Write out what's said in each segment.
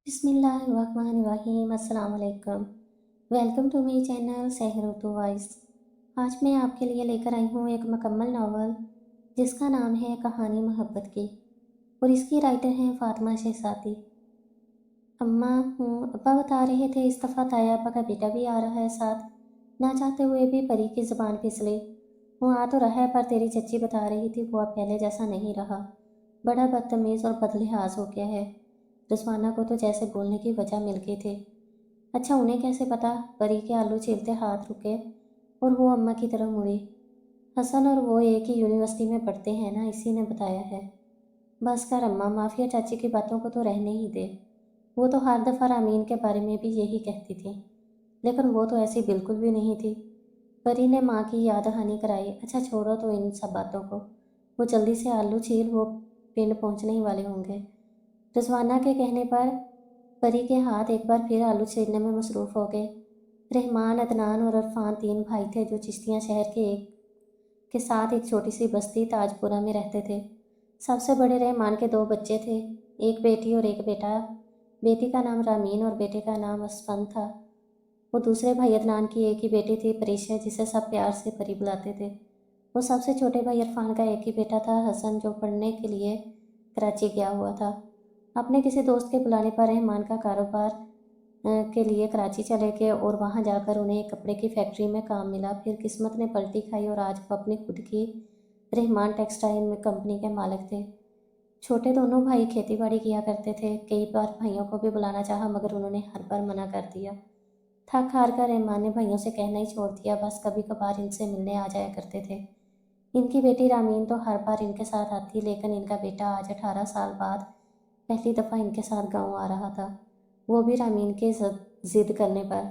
बिस्मिल्लाहिर्रहमानिर्रहीम अस्सलाम वालेकुम। वेलकम टू माई चैनल सहर उर्दू वॉइस। आज मैं आपके लिए लेकर आई हूँ एक मुकम्मल नावल जिसका नाम है कहानी मोहब्बत की और इसकी राइटर हैं फातिमा शहज़ादी। अम्मा हूँ अब्बा बता रहे थे इस दफ़ा ताया अब्बा का बेटा भी आ रहा है साथ। ना चाहते हुए भी परी की ज़ुबान फिसली। वो आ तो रहा है पर तेरी चच्ची बता रही थी वो अब पहले जैसा नहीं रहा, बड़ा बदतमीज़ और बदलिहाज हो गया है। रिजवाना को तो जैसे बोलने की वजह मिल गई थी। अच्छा उन्हें कैसे पता? परी के आलू छीलते हाथ रुके और वो अम्मा की तरफ मुड़ी। हसन और वो एक ही यूनिवर्सिटी में पढ़ते हैं ना, इसी ने बताया है। बस कर अम्मा, माफिया चाची की बातों को तो रहने ही दे। वो तो हर दफ़ा रामीन के बारे में भी यही कहती थी, लेकिन वो तो ऐसी बिल्कुल भी नहीं थी। परी ने माँ की याद दहानी कराई। अच्छा छोड़ो तो इन सब बातों को, वो जल्दी से आलू छील, वो पिंड पहुँचने ही वाले होंगे। रिजवाना के कहने पर परी के हाथ एक बार फिर आलू छीलने में मसरूफ़ हो गए। रहमान, अदनान और इरफान तीन भाई थे जो चिश्तिया शहर के साथ एक छोटी सी बस्ती ताजपुरा में रहते थे। सबसे बड़े रहमान के दो बच्चे थे, एक बेटी और एक बेटा। बेटी का नाम रामीन और बेटे का नाम असफन था। वो दूसरे भाई अदनान की एक ही बेटी थी परिशा, जिसे सब प्यार से परी बुलाते थे। वो सबसे छोटे भाई इरफान का एक ही बेटा था हसन, जो पढ़ने के लिए कराची गया हुआ था। अपने किसी दोस्त के बुलाने पर रहमान का कारोबार के लिए कराची चले गए और वहां जाकर उन्हें एक कपड़े की फैक्ट्री में काम मिला। फिर किस्मत ने पलटी खाई और आज वो अपनी खुद की रहमान टेक्सटाइल में कंपनी के मालिक थे। छोटे दोनों भाई खेती बाड़ी किया करते थे। कई बार भाइयों को भी बुलाना चाहा मगर उन्होंने हर बार मना कर दिया। थक हार कर रहमान ने भाइयों से कहना ही छोड़ दिया, बस कभी कभार इनसे मिलने आ जाया करते थे। इनकी बेटी रामीन तो हर बार इनके साथ आती, लेकिन इनका बेटा आज 18 साल बाद पहली दफ़ा इनके साथ गांव आ रहा था, वो भी रामीन के जिद करने पर।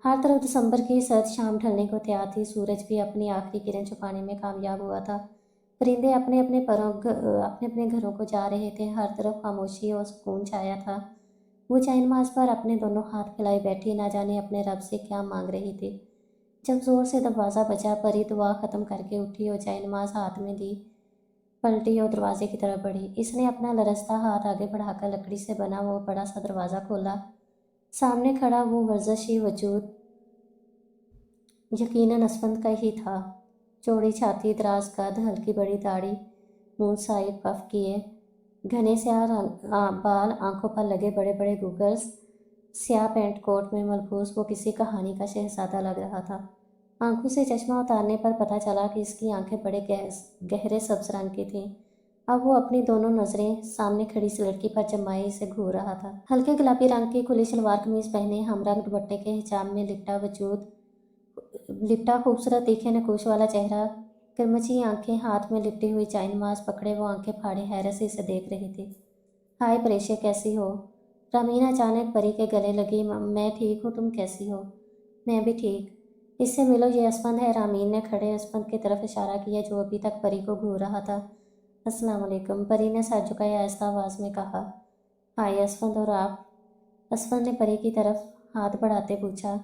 हर तरफ दिसंबर की सर्द शाम ढलने को तैयार थी। सूरज भी अपनी आखिरी किरण छुपाने में कामयाब हुआ था। परिंदे अपने अपने घरों को जा रहे थे। हर तरफ खामोशी और सुकून छाया था। वो चाइनमाज पर अपने दोनों हाथ फैलाए बैठी, ना जाने अपने रब से क्या मांग रही थी। जब जोर से दरवाज़ा बजा, परी दुआ ख़त्म करके उठी और चाइनमाज हाथ में ली, पलटी और दरवाजे की तरफ बढ़ी। इसने अपना लरसता हाथ आगे बढ़ाकर लकड़ी से बना वो बड़ा सा दरवाज़ा खोला। सामने खड़ा वो वर्जिशी वजूद यकीनन असफंद का ही था। चौड़ी छाती, दराज कद, हल्की बड़ी दाढ़ी, मुंह साइड पफ किए, घने स्याह बाल, आंखों पर लगे बड़े बड़े गूगल्स, स्याह पैंट कोट में मलबूस वो किसी कहानी का शहजादा लग रहा था। आंखों से चश्मा उतारने पर पता चला कि इसकी आंखें बड़े गहरे सब्ज रंग की थीं। अब वो अपनी दोनों नज़रें सामने खड़ी सी लड़की पर जमाई से घूर रहा था। हल्के गुलाबी रंग की खुली सलवार कमीज पहने, हमरंग दुपट्टे के हिजाब में लिपटा खूबसूरत तीखे नकुश वाला चेहरा, किरमची आंखें, हाथ में लिपटी हुई चाइन मास पकड़े वो आंखें फाड़े हैरत से इसे देख रही थी। हाय परेशे, कैसी हो? रमीना अचानक परी के गले लगी। मैं ठीक हूँ, तुम कैसी हो? मैं भी ठीक। इससे मिलो, ये असफंद है। रामीन ने खड़े असफंद की तरफ इशारा किया जो अभी तक परी को घूर रहा था। अस्सलाम वालेकुम, परी ने सर झुकाए आहिस्ता आवाज़ में कहा। हाय असफंद, और आप? असफंद ने परी की तरफ हाथ बढ़ाते पूछा,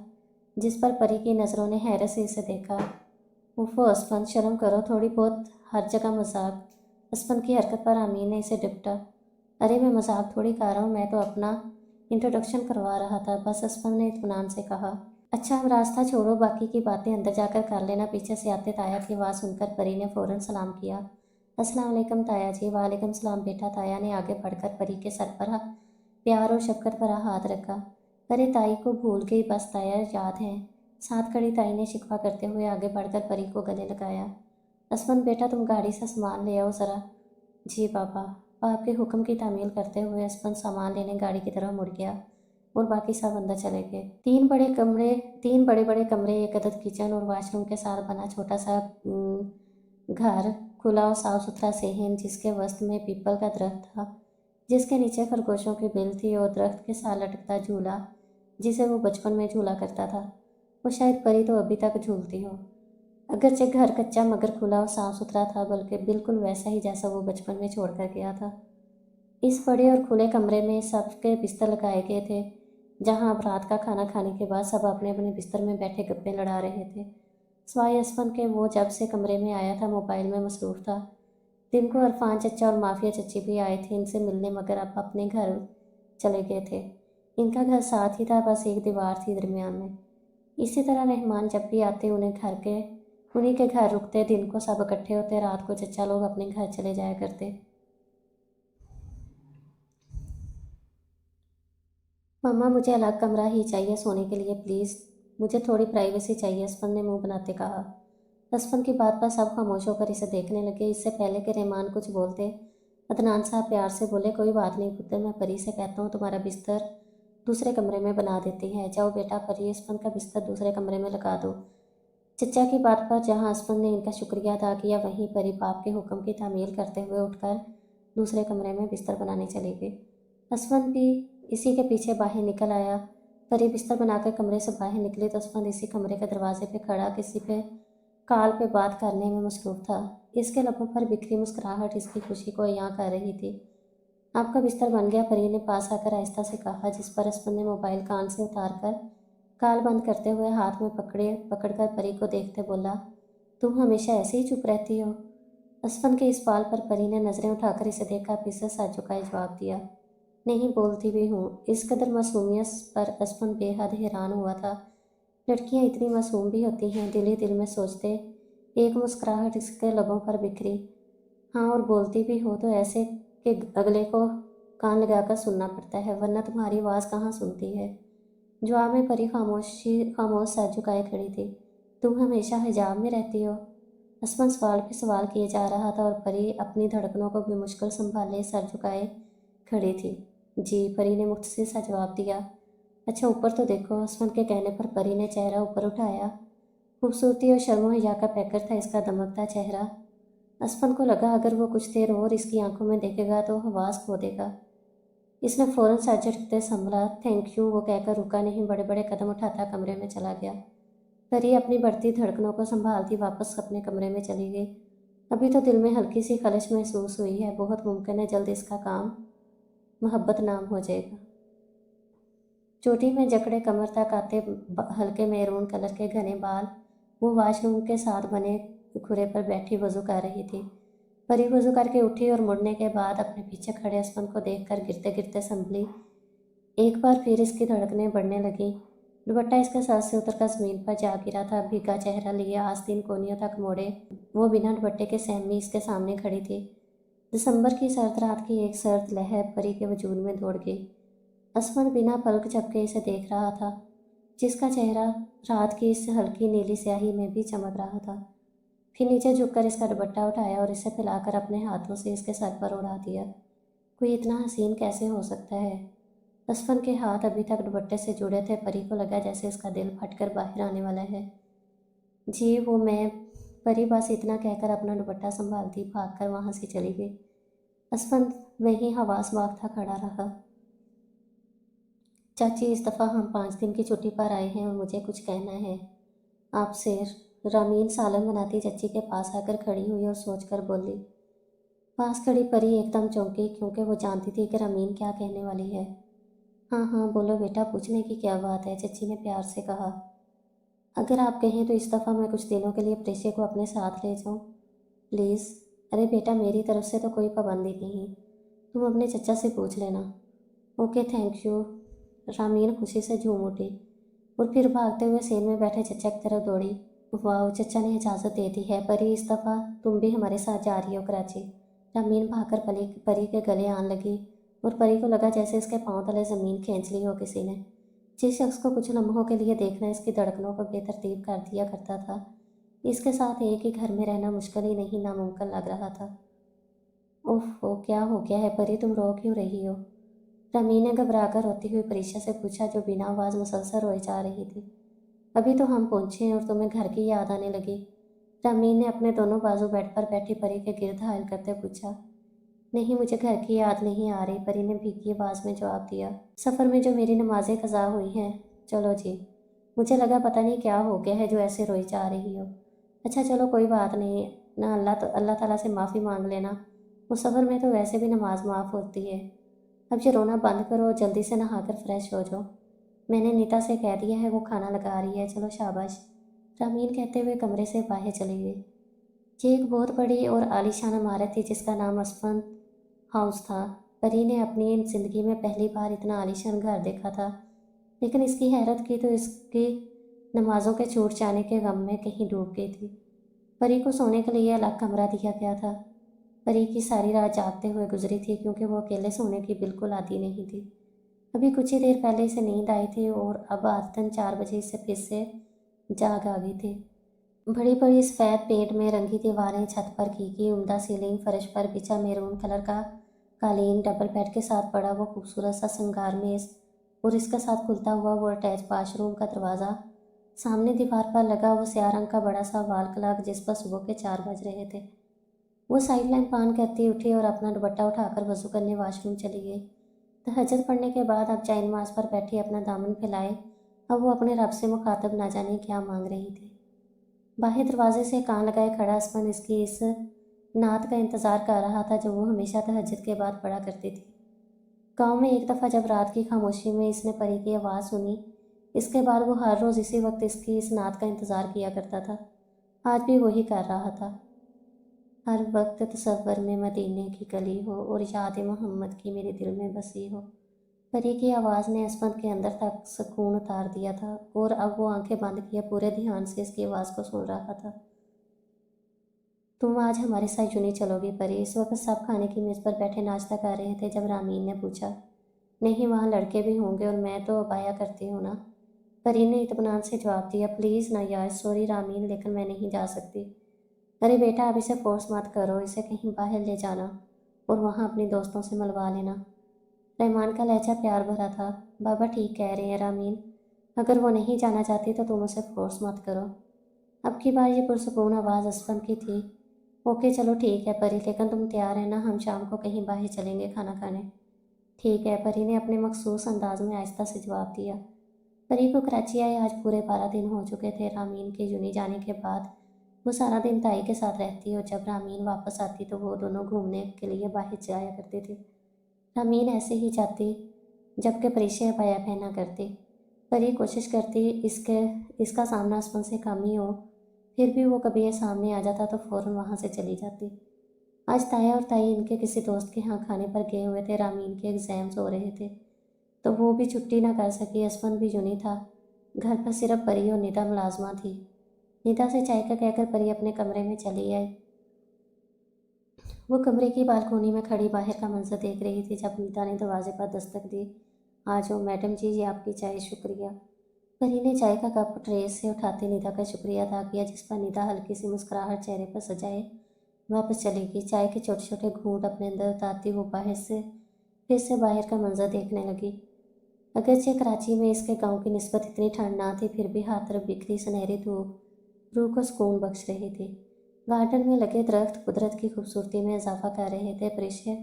जिस पर परी की नज़रों ने हैरत से इसे देखा। उफ़ो असफंद, शर्म करो थोड़ी बहुत, हर जगह मजाक। असफंद की हरकत पर आमीन ने इसे डिपटा। अरे मैं मजाक थोड़ी कर रहा हूँ, मैं तो अपना इंट्रोडक्शन करवा रहा था बस, असफंद ने इत्मीनान से कहा। अच्छा अब रास्ता छोड़ो, बाकी की बातें अंदर जाकर कर लेना। पीछे से आते ताया की आवाज़ सुनकर परी ने फ़ौरन सलाम किया। अस्सलाम वालेकुम ताया जी। वालेकुम सलाम बेटा। ताया ने आगे बढ़कर परी के सर पर प्यार और शफकत भरा हाथ रखा। अरे ताई को भूल गई बस ताया, याद है। साथ खड़ी ताई ने शिकवा करते हुए आगे बढ़कर परी को गले लगाया। असमन बेटा, तुम गाड़ी से सामान ले आओ ज़रा। जी पापा। बाप के हुक्म की तामील करते हुए असमन सामान लेने गाड़ी की तरफ मुड़ गया और बाकी सब अंदर चले गए। तीन बड़े बड़े कमरे, एक अदद किचन और वाशरूम के साथ बना छोटा सा घर, खुला और साफ सुथरा सेहन, जिसके वसत में पीपल का दरख्त था, जिसके नीचे खरगोशों की बिल थी, और दरख्त के साथ लटकता झूला जिसे वो बचपन में झूला करता था। वो शायद परी तो अभी तक झूलती हो। अगरचे घर कच्चा मगर खुला और साफ सुथरा था, बल्कि बिल्कुल वैसा ही जैसा वो बचपन में छोड़ कर गया था। इस बड़े और खुले कमरे में सबके बिस्तर लगाए गए थे, जहां अब रात का खाना खाने के बाद सब अपने अपने बिस्तर में बैठे गप्पे लड़ा रहे थे। सवाई असफन के वो जब से कमरे में आया था मोबाइल में मसरूफ़ था। दिन को इरफान चचा और माफिया चची भी आए थे इनसे मिलने, मगर अब अपने घर चले गए थे। इनका घर साथ ही था, बस एक दीवार थी दरमियान में। इसी तरह रहमान जब भी आते उन्हीं के घर रुकते, दिन को सब इकट्ठे होते, रात को चचा लोग अपने घर चले जाया करते। मम्मा मुझे अलग कमरा ही चाहिए सोने के लिए प्लीज़, मुझे थोड़ी प्राइवेसी चाहिए, असफन ने मुंह बनाते कहा। असफन की बात पर सब खामोश होकर इसे देखने लगे। इससे पहले कि रहमान कुछ बोलते, अदनान साहब प्यार से बोले, कोई बात नहीं पुत्र, मैं परी से कहता हूँ तुम्हारा बिस्तर दूसरे कमरे में बना देती है। जाओ बेटा, परी असफन का बिस्तर दूसरे कमरे में लगा दो। चचा की बात पर जहाँ असफन ने इनका शुक्रिया अदा किया, वहीं परी बाप के हुक्म की तामील करते हुए उठकर दूसरे कमरे में बिस्तर बनाने चली गई। असफन भी इसी के पीछे बाहर निकल आया। परी बिस्तर बनाकर कमरे से बाहर निकली तो असफन इसी कमरे के दरवाजे पे खड़ा किसी पे कॉल पे बात करने में मसरूफ था। इसके लबों पर बिखरी मुस्कुराहट इसकी खुशी को यहाँ कर रही थी। आपका बिस्तर बन गया, परी ने पास आकर आहिस्ता से कहा, जिस पर असफन ने मोबाइल कान से उतार कर कॉल बंद करते हुए हाथ में पकड़कर परी को देखते बोला, तुम हमेशा ऐसे ही चुप रहती हो? असफन के इस बाल पर परी ने नज़रें उठाकर इसे देखा, पीछे सर झुकाए जवाब दिया, नहीं बोलती भी हूँ। इस कदर मासूमियत पर असफन बेहद हैरान हुआ था। लड़कियाँ इतनी मासूम भी होती हैं, दिल ही दिल में सोचते। एक मुस्कुराहट इसके लबों पर बिखरी, हाँ और बोलती भी हो तो ऐसे कि अगले को कान लगाकर सुनना पड़ता है, वरना तुम्हारी आवाज़ कहाँ सुनती है। जवाब में परी खामोश सर झुकाए खड़ी थी। तुम हमेशा हिजाब में रहती हो? असफन सवाल पे सवाल किए जा रहा था और परी अपनी धड़कनों को भी मुश्किल संभाले सर झुकाए खड़ी थी। जी, परी ने मुख्तसर सा जवाब दिया। अच्छा ऊपर तो देखो। असफन के कहने पर परी ने चेहरा ऊपर उठाया। खूबसूरती और शर्मो हिया का पैकर था इसका दमकता चेहरा। असफन को लगा अगर वो कुछ देर और इसकी आंखों में देखेगा तो हवास खो देगा। इसने फौरन सर झटकते संभला। थैंक यू वो कहकर रुका नहीं, बड़े बड़े कदम उठाता कमरे में चला गया। परी अपनी बढ़ती धड़कनों को संभालती वापस अपने कमरे में चली गई। अभी तो दिल में हल्की सी खलिश महसूस हुई है, बहुत मुमकिन है जल्द इसका काम मोहब्बत नाम हो जाएगा। चोटी में जकड़े कमर तक आते हल्के मैरून कलर के घने बाल, वो वॉशरूम के साथ बने खुरे पर बैठी वजू कर रही थी। परी वजू करके उठी और मुड़ने के बाद अपने पीछे खड़े असफन को देखकर गिरते गिरते संभली। एक बार फिर इसकी धड़कनें बढ़ने लगीं। दुपट्टा इसके सर से उतरकर जमीन पर जा गिरा था। भीगा चेहरा लिए आस्तीन कोनियों तक मोड़े वो बिना दुपट्टे के सहमी इसके सामने खड़ी थी। दिसंबर की सर्द रात की एक सर्द लहर परी के वजूद में दौड़ गई। असफन बिना पलक झपके इसे देख रहा था, जिसका चेहरा रात की इस हल्की नीली स्याही में भी चमक रहा था। फिर नीचे झुककर इसका दुपट्टा उठाया और इसे फैलाकर अपने हाथों से इसके सर पर उड़ा दिया। कोई इतना हसीन कैसे हो सकता है? असफन के हाथ अभी तक दुपट्टे से जुड़े थे। परी को लगा जैसे इसका दिल फटकर बाहर आने वाला है। जी वो मैं, परी बस इतना कहकर अपना दुपट्टा संभालती भागकर वहाँ से चली गई। असफन वहीं हवास मांगता खड़ा रहा। चाची इस दफ़ा हम 5 दिन की छुट्टी पर आए हैं और मुझे कुछ कहना है आपसे। रामीन सालन बनाती चच्ची के पास आकर खड़ी हुई और सोचकर बोली। पास खड़ी परी एकदम चौंकी, क्योंकि वो जानती थी कि रामीन क्या कहने वाली है। हाँ हाँ बोलो बेटा, पूछने की क्या बात है, चच्ची ने प्यार से कहा। अगर आप कहें तो इस दफ़ा मैं कुछ दिनों के लिए प्रेषे को अपने साथ ले जाऊँ प्लीज़। अरे बेटा, मेरी तरफ से तो कोई पाबंदी नहीं, तुम अपने चचा से पूछ लेना। Okay thank you. रामीन खुशी से झूम उठी और फिर भागते हुए सेल में बैठे चचा की तरफ दौड़ी। वाह, चचा ने इजाज़त दे दी है। परी इस दफ़ा तुम भी हमारे साथ जा रही हो कराची। रामीन भागकर परी के गले आन लगी और परी को लगा जैसे इसके पांव तले ज़मीन खींच ली हो किसी ने। जिस शख्स को कुछ लम्हों के लिए देखना इसकी धड़कनों को बेतरतीब कर दिया करता था, इसके साथ एक ही घर में रहना मुश्किल ही नहीं नामुमकिन लग रहा था। ओह क्या हो गया है परी, तुम रो क्यों रही हो? रमी ने घबराकर रोती हुई परीक्षा से पूछा, जो बिना आवाज़ मुसलसल रोई जा रही थी। अभी तो हम पहुँचे हैं और तुम्हें घर की याद आने लगी। रमी ने अपने दोनों बाजू बेड पर बैठी परी के गिर्द हायल करते पूछा। नहीं, मुझे घर की याद नहीं आ रही, परी ने भीगी आवाज़ में जवाब दिया। सफ़र में जो मेरी नमाजें कज़ा हुई हैं। चलो जी, मुझे लगा पता नहीं क्या हो गया है जो ऐसे रोई जा रही हो। अच्छा चलो कोई बात नहीं ना, अल्लाह ताला से माफ़ी मांग लेना, उस सफ़र में तो वैसे भी नमाज माफ़ होती है। अब ये रोना बंद करो, जल्दी से नहाकर फ्रेश हो जाओ। मैंने नीता से कह दिया है, वो खाना लगा रही है, चलो शाबाश। रामीन कहते हुए कमरे से बाहर चली गई। ये एक बहुत बड़ी और आलीशान इमारत थी जिसका नाम असफन हाउस था। परी ने अपनी ज़िंदगी में पहली बार इतना आलीशान घर देखा था, लेकिन इसकी हैरत की तो इसकी नमाज़ों के छूट जाने के गम में कहीं डूब गई थी। परी को सोने के लिए अलग कमरा दिया गया था। परी की सारी रात जागते हुए गुजरी थी, क्योंकि वो अकेले सोने की बिल्कुल आदी नहीं थी। अभी कुछ ही देर पहले इसे नींद आई थी और अब आदतन 4 बजे इसे फिर से जाग आ गई थी। बड़ी बड़ी सफ़ेद पेंट में रंगी दीवारें, छत पर की उम्दा सीलिंग, फर्श पर बिछा मैरून कलर का कालीन, डबल बेड के साथ पड़ा वो खूबसूरत सा श्रृंगार मेज और इसके साथ खुलता हुआ वो अटैच वाशरूम का दरवाज़ा। सामने दीवार पर लगा वो स्याह रंग का बड़ा सा वॉल क्लॉक जिस पर सुबह के 4 बज रहे थे। वो साइड लैम्प ऑन करती उठी और अपना दुपट्टा उठाकर वज़ू करने वॉशरूम चली गई। तहज्जुद पढ़ने के बाद अब चाय नमाज पर बैठी अपना दामन फैलाए, अब वो अपने रब से मुखातब ना जाने क्या मांग रही थी। बाहर दरवाजे से कान लगाए खड़ा असफन इसकी इस नात का इंतज़ार कर रहा था जो वो हमेशा तहज्जुद के बाद पढ़ा करती थी। गांव में एक दफ़ा जब रात की खामोशी में इसने परी की आवाज़ सुनी, इसके बाद वो हर रोज़ इसी वक्त इसकी इस नात का इंतज़ार किया करता था। आज भी वही कर रहा था। हर वक्त तसव्वुर में मदीने की गली हो और याद मोहम्मद की मेरे दिल में बसी हो। परी की आवाज़ ने असमत के अंदर तक सुकून उतार दिया था और अब वो आंखें बंद किए पूरे ध्यान से इसकी आवाज़ को सुन रहा था। तुम आज हमारे साथ यूं नहीं चलोगी परी? इस वक्त सब खाने की मेज़ पर बैठे नाश्ता कर रहे थे जब रामीन ने पूछा। नहीं, वहाँ लड़के भी होंगे और मैं तो अब आया करती हूँ ना। परी ने इत्मीनान से जवाब दिया। प्लीज़ ना यार, सॉरी रामीन, लेकिन मैं नहीं जा सकती। अरे बेटा, अब इसे फोर्स मत करो, इसे कहीं बाहर ले जाना और वहाँ अपनी दोस्तों से मिलवा लेना। रहमान का लहजा प्यार भरा था। बाबा ठीक कह रहे हैं रामीन, अगर वो नहीं जाना चाहती तो तुम उसे फोर्स मत करो। अब की बार ये पुरसकून आवाज़ असफन की थी। ओके चलो ठीक है परी, लेकिन तुम तैयार है ना? हम शाम को कहीं बाहर चलेंगे खाना खाने। ठीक है, परी ने अपने मखसूस अंदाज में आहिस्ता से जवाब दिया। परी को कराची आए आज पूरे 12 दिन हो चुके थे। रामीन के यूनी जाने के बाद वो सारा दिन ताई के साथ रहती और जब रामीन वापस आती तो वो दोनों घूमने के लिए बाहर जाया करती थी। रामीन ऐसे ही जाती जबकि परी से अबाया पहना करती। परी कोशिश करती इसका सामना असफन से कम ही हो, फिर भी वो कभी ये सामने आ जाता तो फ़ौरन वहाँ से चली जाती। आज ताया और ताई इनके किसी दोस्त के यहाँ खाने पर गए हुए थे। रामीन के एग्ज़ाम्स हो रहे थे तो वो भी छुट्टी ना कर सकी। असफन भी यूं ही था। घर पर सिर्फ परी और निदा मुलाजमा थी। निदा से चाय का कहकर परी अपने कमरे में चली आई। वो कमरे की बालकोनी में खड़ी बाहर का मंजर देख रही थी जब निदा ने दरवाजे पर दस्तक दी। आ जाओ मैडम जी, ये आपकी चाय। शुक्रिया। परी ने चाय का कप ट्रे से उठाते निदा का शुक्रिया अदा किया, जिस पर निदा हल्की सी मुस्कुराहट चेहरे पर सजाए वापस चली गई। चाय के छोटे छोटे घूंट अपने अंदर उतारती वो फिर से बाहर का मंजर देखने लगी। अगरचे कराची में इसके गांव की निस्बत इतनी ठंड ना थी, फिर भी हर तरफ बिखरी सुनहरी धूप रूह को सुकून बख्श रही थी। गार्डन में लगे दरख्त कुदरत की खूबसूरती में इजाफा कर रहे थे। परिश्य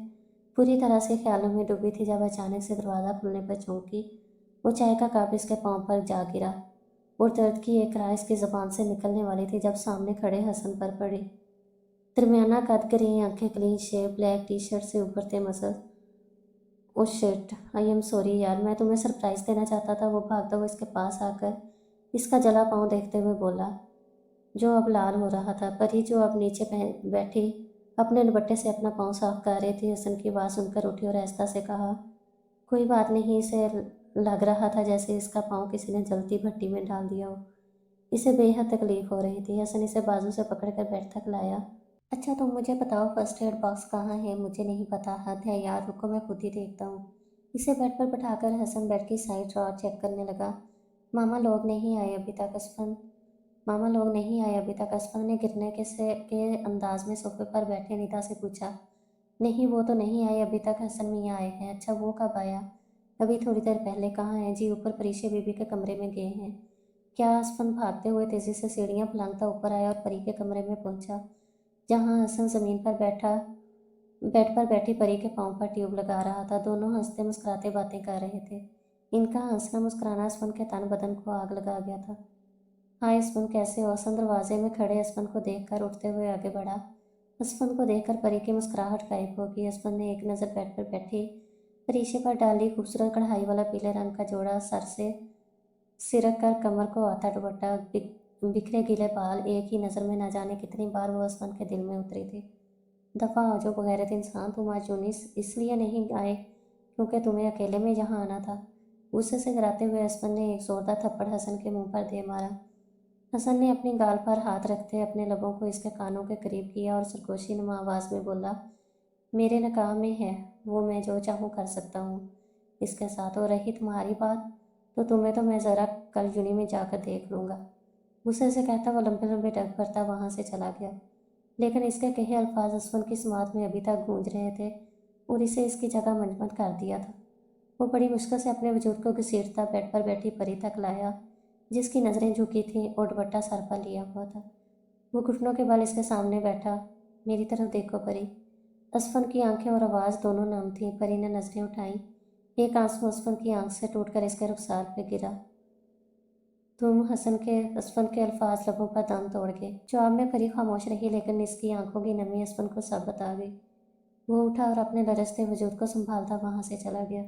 पूरी तरह से ख्यालों में डूबी थी जब अचानक से दरवाज़ा खुलने पर चौंकी। वो चाय का कप इसके पाँव पर जा गिरा और दर्द की एक राह इसकी ज़बान से निकलने वाली थी जब सामने खड़े हसन पर पड़ी। दरमियाना कद, ग्रीन आंखें, clean shave, black T shirt से उभरते muscle. Oh shit, I am sorry यार, मैं तुम्हें सरप्राइज़ देना चाहता था। वो भागता हुआ इसके पास आकर इसका जला पाँव देखते हुए बोला, जो अब लाल हो रहा था। परी जो अब नीचे बैठी अपने दुपट्टे से अपना पाँव साफ कर रही थी, हसन की आवाज़ सुनकर उठी और आहिस्ता से कहा, कोई बात नहीं। इसे लग रहा था जैसे इसका पाँव किसी ने जलती भट्टी में डाल दिया हो। इसे बेहद तकलीफ़ हो रही थी। हसन इसे बाजू से पकड़कर बेड तक लाया। अच्छा तुम मुझे बताओ, फर्स्ट एड बॉक्स कहाँ है? मुझे नहीं पता। हद है यार, रुको मैं खुद ही देखता हूँ। इसे बेड पर बैठाकर हसन बेड की साइड ड्रॉर चेक करने लगा। मामा लोग नहीं आए अभी तक असफन मामा लोग नहीं आए अभी तक असफन ने गिरने के अंदाज में सोफे पर बैठे निदा से पूछा। नहीं, वो तो नहीं आए अभी तक। हसन मियाँ आए हैं। अच्छा, वो कब आया? अभी थोड़ी देर पहले। कहाँ है? जी, ऊपर परीशे बीबी के कमरे में गए हैं। क्या? असफन भागते हुए तेज़ी से सीढ़ियाँ फलांगता ऊपर आया और परी के कमरे में पहुंचा, जहाँ हसन ज़मीन पर बेड पर बैठी परी के पाँव पर ट्यूब लगा रहा था। दोनों हंसते मुस्कुराते बातें कर रहे थे। इनका हंसना मुस्कुराना असफन के तन बदन को आग लगा गया था। हाय असफन, कैसे हो? हसन दरवाजे में खड़े असफन को देखकर उठते हुए आगे बढ़ा। असफन को देखकर परी की मुस्कुराहट गायब हो गई। असफन ने एक नज़र बेड पर बैठी परीशे पर डाली। खूबसूरत कढ़ाई वाला पीले रंग का जोड़ा सर से सिरक कर कमर को आता दुपट्टा, बिखरे गीले बाल। एक ही नज़र में न जाने कितनी बार वो असफन के दिल में उतरी थी। दफ़ा हो जो बगैरत इंसान, तुम आज यूनिस इसलिए नहीं आए क्योंकि तुम्हें अकेले में यहाँ आना था। गुस्से से गिराते हुए असफन ने एक जोरदार थप्पड़ हसन के मुंह पर दे मारा। हसन ने अपनी गाल पर हाथ रखते अपने लबों को इसके कानों के करीब किया और सरगोशी नुमा आवाज़ में बोला, मेरे निकाह में है वो, मैं जो चाहूँ कर सकता हूँ इसके साथ। और रही तुम्हारी बात, तो तुम्हें तो मैं ज़रा कल यूनी में जाकर देख लूँगा। गुस्से से कहता वो लंबे लंबे डग भरता वहाँ से चला गया। लेकिन इसके कहे अल्फाज असफन की समात में अभी तक गूंज रहे थे और इसे इसकी जगह मंजमद कर दिया था। वो बड़ी मुश्किल से अपने वजूद को घसीटता बेड पर बैठी परी तक लाया, जिसकी नज़रें झुकी थीं और दुपट्टा सर पर लिया हुआ था। वो घुटनों के बल इसके सामने बैठा। मेरी तरफ देखो परी। असफन की आंखें और आवाज़ दोनों नम थीं। परी ने नज़रें उठाईं। एक आंसू असफन की आंख से टूटकर इसके रुखसार पे गिरा। तुम असफन के अल्फाज लबों पर दम तोड़ गए। जवाब में परी खामोश रही, लेकिन इसकी आंखों की नमी असफन को सब बता गई। वो उठा और अपने लरजते वजूद को संभालता वहाँ से चला गया।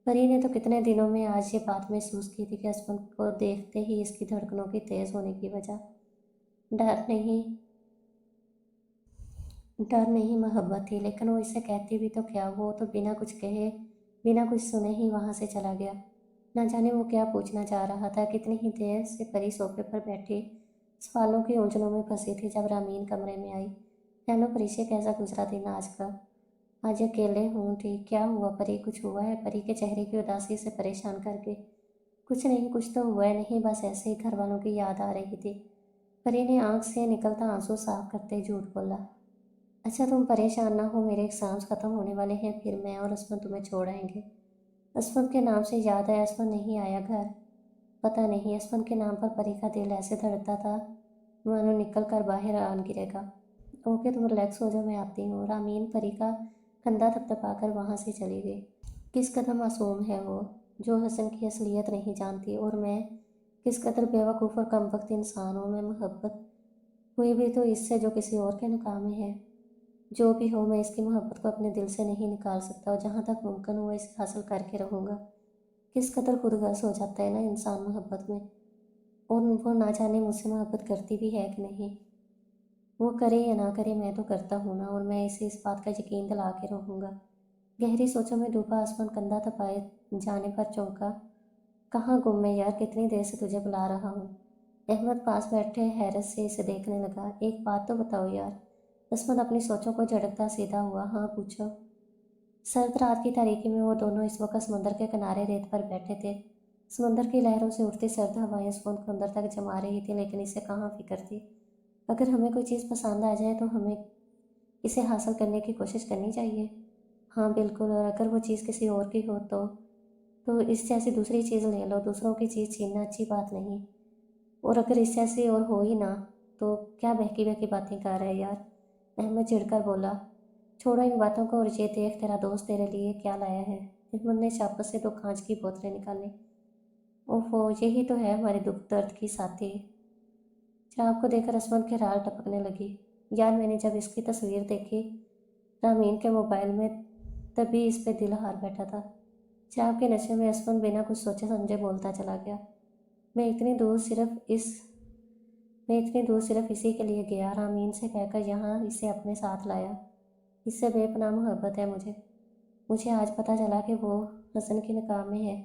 परी ने तो कितने दिनों में आज ये बात महसूस की थी कि असफन को देखते ही इसकी धड़कनों की तेज़ होने की वजह डर नहीं डर नहीं मोहब्बत थी। लेकिन वो इसे कहती भी तो क्या, वो तो बिना कुछ कहे बिना कुछ सुने ही वहाँ से चला गया। न जाने वो क्या पूछना चाह रहा था। कितनी ही देर से परी सोफे पर बैठी सवालों की उलझनों में फंसी थी जब रामीन कमरे में आई। जानो परी से कैसा गुजरा दिन आज का। आज अकेले हूँ ठीक। क्या हुआ परी, कुछ हुआ है? परी के चेहरे की उदासी से परेशान करके कुछ नहीं, कुछ तो हुआ है नहीं, बस ऐसे ही घर वालों की याद आ रही थी। परी ने आंख से निकलता आंसू साफ करते झूठ बोला। अच्छा तुम परेशान ना हो, मेरे एग्ज़ाम्स ख़त्म होने वाले हैं, फिर मैं और असमत तुम्हें छोड़ आएंगे। असमत के नाम से याद है, असमत नहीं आया घर। पता नहीं, असमत के नाम पर परी का दिल ऐसे धड़कता था मानो निकल कर बाहर आन गिरेगा। ओके तुम रिलैक्स हो जाओ, मैं आती हूँ। रामीन परी का कंधा थपथपाकर वहाँ से चली गई। किस कदर मासूम है वो, जो हसन की असलियत नहीं जानती। और मैं किस कदर बेवकूफ़ और कमबख्त इंसान हूँ। मैं मोहब्बत हुई भी तो इससे जो किसी और के निकाह में है। जो भी हो, मैं इसकी मोहब्बत को अपने दिल से नहीं निकाल सकता और जहाँ तक मुमकिन हो इसे हासिल करके रहूँगा। किस कदर खुदगर्ज हो जाता है ना इंसान मोहब्बत में। और वो ना जाने मुझसे मोहब्बत करती भी है कि नहीं। वो करे या ना करे, मैं तो करता हूँ ना, और मैं इसे इस बात का यकीन दिला के रहूँगा। गहरी सोचों में डूबा आसमान कंधा तपाए जाने पर चौंका। कहाँ गुम है यार, कितनी देर से तुझे बुला रहा हूँ। अहमद पास बैठे हैरत से इसे देखने लगा। एक बात तो बताओ यार। असमत अपनी सोचों को झटकता सीधा हुआ। हाँ पूछो। सर्द रात की तारीकी में वो दोनों इस वक्त समुंदर के किनारे रेत पर बैठे थे। समुंदर की लहरों से उठती सर्द हवाएं सुकून को अंदर तक जमा रही थी, लेकिन इसे कहाँ फिक्र थी। अगर हमें कोई चीज़ पसंद आ जाए तो हमें इसे हासिल करने की कोशिश करनी चाहिए। हाँ बिल्कुल, और अगर वो चीज़ किसी और की हो तो इस जैसी दूसरी चीज़ ले लो। दूसरों की चीज़ छीनना अच्छी बात नहीं। और अगर इस जैसी और हो ही ना, तो क्या बहकी बहकी बातें कर रहे यार। अहमद चिढ़कर बोला, छोड़ो इन बातों को और ये देख तेरा दोस्त तेरे लिए क्या लाया है। अहमद ने चापस से 2 कांच की बोतलें निकाली। ओहो, यही तो है हमारे दुख दर्द की साथी। शराब को देखकर असमत के राल टपकने लगी। यार मैंने जब इसकी तस्वीर देखी रामीन के मोबाइल में, तभी इस पे दिल हार बैठा था। शराब के नशे में असमत बिना कुछ सोचे समझे बोलता चला गया। मैं इतनी दूर सिर्फ इस मैं इतनी दूर सिर्फ इसी के लिए गया, रामीन से कहकर यहाँ इसे अपने साथ लाया। इससे बेपनाह मोहब्बत है मुझे। मुझे आज पता चला कि वो हसन के निकाह में है।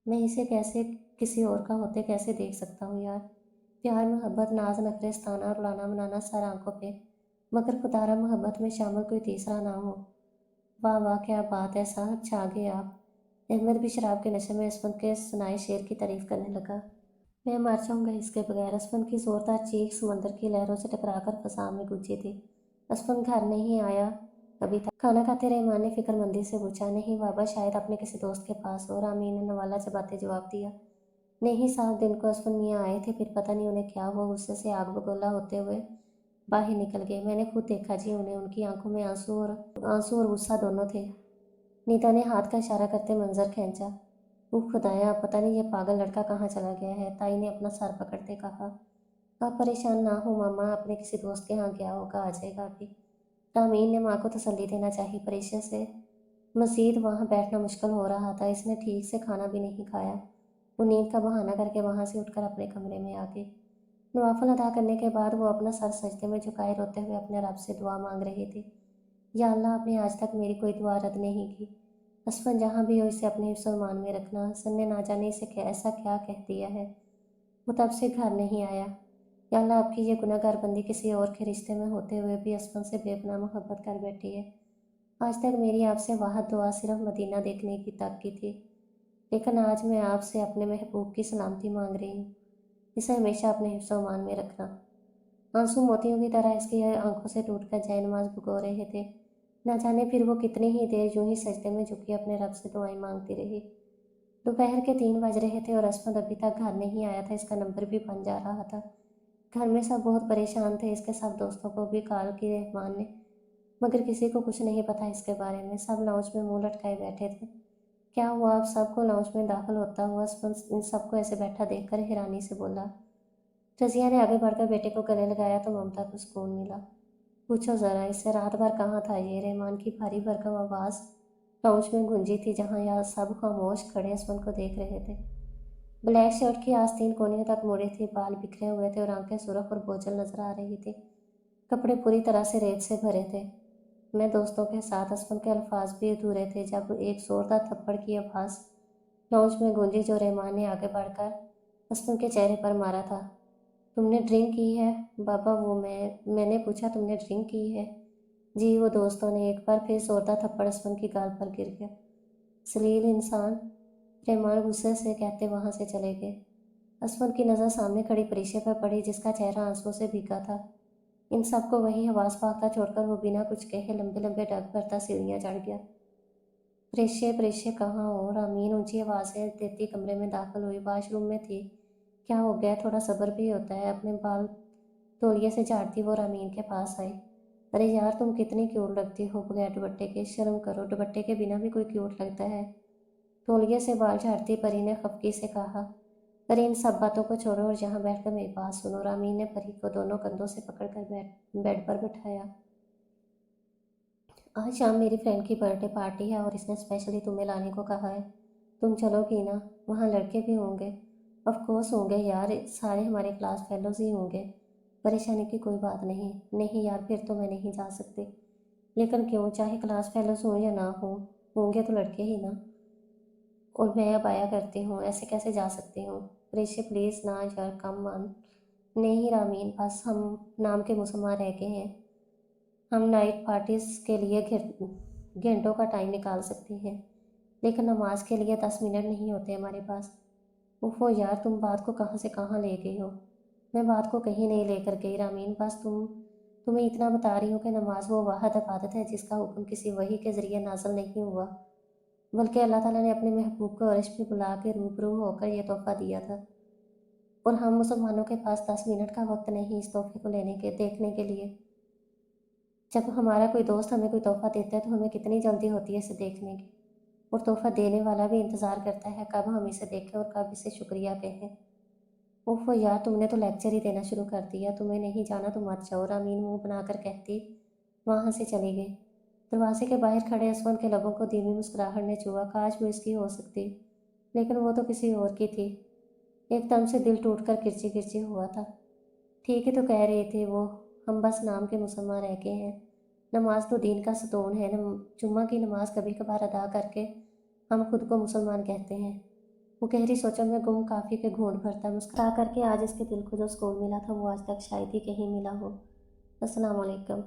मैं इसे कैसे किसी और का होते कैसे देख सकता हूँ यार। प्यार मोहब्बत नाज नखरे सताना और लाना मनाना सर आंखों पे, मगर खुदारा मोहब्बत में शामिल कोई तीसरा ना हो। वाह वाह क्या बात है साहब, छा गए आप। अहमद भी शराब के नशे में असमत के सुनाए शेर की तारीफ करने लगा। मैं मर जाऊंगा इसके बगैर। असमत की जोरदार चीख समंदर की लहरों से टकराकर फसा में गूंजी थी। असमत घर नहीं आया अभी तक। खाना खाते रहमान ने फिक्रमंदी से पूछा। नहीं बाबा, शायद अपने किसी दोस्त के पास हो। रामीन ने नवाला चबाते जवाब दिया। नहीं साहब, दिन को असफन मियाँ आए थे, फिर पता नहीं उन्हें क्या हुआ, गुस्से से आग बगोला होते हुए बाहर निकल गए। मैंने खुद देखा जी उन्हें। उनकी आंखों में आंसू और गुस्सा दोनों थे। नीता ने हाथ का इशारा करते मंजर खींचा। वो खुदाया, पता नहीं ये पागल लड़का कहाँ चला गया है। ताई ने अपना सर पकड़ते कहा। आप परेशान ना हो मामा, अपने किसी दोस्त के यहाँ गया होगा, आ जाएगा अभी। रामीन ने माँ को तसल्ली देना चाहिए। परेशा से मजीद वहाँ बैठना मुश्किल हो रहा था। इसने ठीक से खाना भी नहीं खाया। वो नींद का बहाना करके वहाँ से उठकर अपने कमरे में आ गई। नवाफिल अदा करने के बाद वो अपना सर सजदे में झुकाए रोते हुए अपने रब से दुआ मांग रही थी। یا اللہ آپ نے آج تک میری کوئی دعا رد نہیں کی۔ اسفن جہاں بھی ہو اسے اپنے حفظ و ایمان میں رکھنا۔ حسن نے نہ جانے اسے ایسا کیا کہہ دیا ہے، وہ تب سے گھر نہیں آیا۔ یا اللہ آپ کی یہ گناہ گار بندی کسی اور کے رشتے میں ہوتے ہوئے بھی اسفن سے بے پناہ محبت کر بیٹھی ہے۔ آج تک میری آپ سے واحد دعا صرف مدینہ دیکھنے کی تک کی تھی، لیکن آج میں آپ سے اپنے محبوب کی سلامتی مانگ رہی ہوں، اسے ہمیشہ اپنے حفظ و ایمان میں رکھنا۔ آنسو موتیوں کی طرح اس کی آنکھوں سے ٹوٹ کر جائے نماز بھگو رہے تھے۔ نہ جانے پھر وہ کتنی ہی دیر یوں ہی سجدے میں جھکی اپنے رب سے دعائیں مانگتی رہی۔ دوپہر کے 3 بج رہے تھے اور اسمد ابھی تک گھر نہیں آیا تھا۔ اس کا نمبر بھی بن جا رہا تھا۔ گھر میں سب بہت پریشان تھے، اس کے سب دوستوں کو بھی کال کی رحمان نے، مگر کسی کو کچھ نہیں پتا اس کے بارے میں۔ سب لاؤنج میں منہ لٹکائے بیٹھے تھے۔ کیا ہوا؟ آپ سب کو لاؤنج میں داخل ہوتا ہوا اسمد ان سب کو ایسے بیٹھا دیکھ کر حیرانی سے بولا۔ رضیہ نے آگے بڑھ کر بیٹے کو گلے لگایا تو ممتا کو سکون ملا۔ پوچھو ذرا، اس سے رات بھر کہاں تھا یہ؟ رحمان کی بھاری بھرکم آواز لاؤنج میں گونجی تھی، جہاں یہاں سب خاموش کھڑے اسمد کو دیکھ رہے تھے۔ بلیک شرٹ کی آستین کونیوں تک مڑی تھی، بال بکھرے ہوئے تھے اور آنکھیں سرخ اور بوجھل نظر آ رہی تھی۔ کپڑے پوری طرح سے ریت سے بھرے تھے۔ میں دوستوں کے ساتھ اسمد کے الفاظ بھی ادھورے تھے جب ایک زوردار تھپڑ کی آواز لاؤنج میں گونجی، جو رحمان نے آگے بڑھ کر اسمد کے چہرے پر مارا تھا۔ تم نے ڈرنک کی ہے بابا؟ وہ میں نے پوچھا، تم نے ڈرنک کی ہے؟ جی، وہ دوستوں نے ایک بار پھر زوردار تھپڑ اسمد کی گال پر گر گیا۔ ذلیل انسان، رحمان غصے سے کہتے وہاں سے چلے گئے۔ اسمد کی نظر سامنے کھڑی پریشے پر پڑی، جس کا چہرہ آنسوؤں سے بھیگا تھا۔ ان سب کو وہیں حواس پاختہ چھوڑ کر وہ بنا کچھ کہے لمبے لمبے ڈگ بھرتا سیڑھیاں چڑھ گیا۔ پریشے کہاں ہو؟ رامین اونچی آوازیں دیتی کمرے میں داخل ہوئی۔ واش روم میں تھی۔ کیا ہو گیا؟ تھوڑا صبر بھی ہوتا ہے۔ اپنے بال تولیے سے جھاڑتی وہ رامین کے پاس آئی۔ ارے یار، تم کتنی کیوٹ لگتی ہو بغیر دوپٹے کے، شرم کرو، دوپٹے کے بنا بھی کوئی کیوٹ لگتا ہے۔ تولیے سے بال جھاڑتی پری نے خفگی سے کہا۔ پری، ان سب باتوں کو چھوڑو اور یہاں بیٹھ کر میری بات سنو۔ رامین نے پری کو دونوں کندھوں سے پکڑ کر بیڈ پر بٹھایا۔ آج شام میری فرینڈ کی برتھ ڈے پارٹی ہے اور اس نے اسپیشلی تمہیں لانے کو کہا ہے۔ تم چلو گی نا؟ وہاں لڑکے بھی ہوں گے؟ آف کورس ہوں گے یار، سارے ہمارے کلاس فیلوز ہی ہوں گے۔ پریشانی کی کوئی بات نہیں۔ نہیں یار، پھر تو میں نہیں جا سکتی۔ لیکن کیوں؟ چاہے کلاس فیلوز ہوں یا نہ ہوں گے تو لڑکے ہی نا، اور میں اب آیا کرتی ہوں، ایسے کیسے جا سکتی ہوں؟ پریشے پلیز نا یار، کم مان۔ نہیں رامین، بس ہم نام کے مسلمان رہ گئے ہیں۔ ہم نائٹ پارٹیز کے لیے گھنٹوں کا ٹائم نکال سکتے ہیں، لیکن نماز کے لیے 10 منٹ نہیں ہوتے ہمارے پاس۔ اوفو یار، تم بات کو کہاں سے کہاں لے گئی ہو؟ میں بات کو کہیں نہیں لے کر گئی رامین، بس تمہیں اتنا بتا رہی ہوں کہ نماز وہ واحد عبادت ہے جس کا حکم کسی وحی کے ذریعے نازل نہیں ہوا، بلکہ اللہ تعالیٰ نے اپنے محبوب کو عرش پہ بلا کے روبرو ہو کر یہ تحفہ دیا تھا، اور ہم مسلمانوں کے پاس 10 منٹ کا وقت نہیں اس تحفے کو دیکھنے کے لیے۔ جب ہمارا کوئی دوست ہمیں کوئی تحفہ دیتا ہے تو ہمیں کتنی جلدی ہوتی ہے اسے دیکھنے کی، اور تحفہ دینے والا بھی انتظار کرتا ہے کب ہم اسے دیکھیں اور کب اسے شکریہ کہیں۔ اوفو یار، تم نے تو لیکچر ہی دینا شروع کر دیا۔ تمہیں نہیں جانا تو مت جاؤ، رامین منہ بنا کر کہتی وہاں سے چلی گئی۔ دروازے کے باہر کھڑے اسمد کے لبوں کو دھیمی مسکراہٹ نے چھوا۔ کاش وہ اس کی ہو سکتی، لیکن وہ تو کسی اور کی تھی۔ ایک دم سے دل ٹوٹ کر کرچی کرچی ہوا تھا۔ ٹھیک ہے تو کہہ رہی تھی وہ، ہم بس نام کے مسلمان رہ گئے ہیں۔ نماز تو دین کا ستون ہے، جمعہ کی نماز کبھی کبھار ادا کر کے ہم خود کو مسلمان کہتے ہیں۔ وہ گہری سوچوں میں گم کافی کے گھونٹ بھرتا مسکرا کر کے آج اس کے دل کو جو سکون ملا تھا وہ آج تک شاید ہی کہیں ملا ہو۔ السلام علیکم۔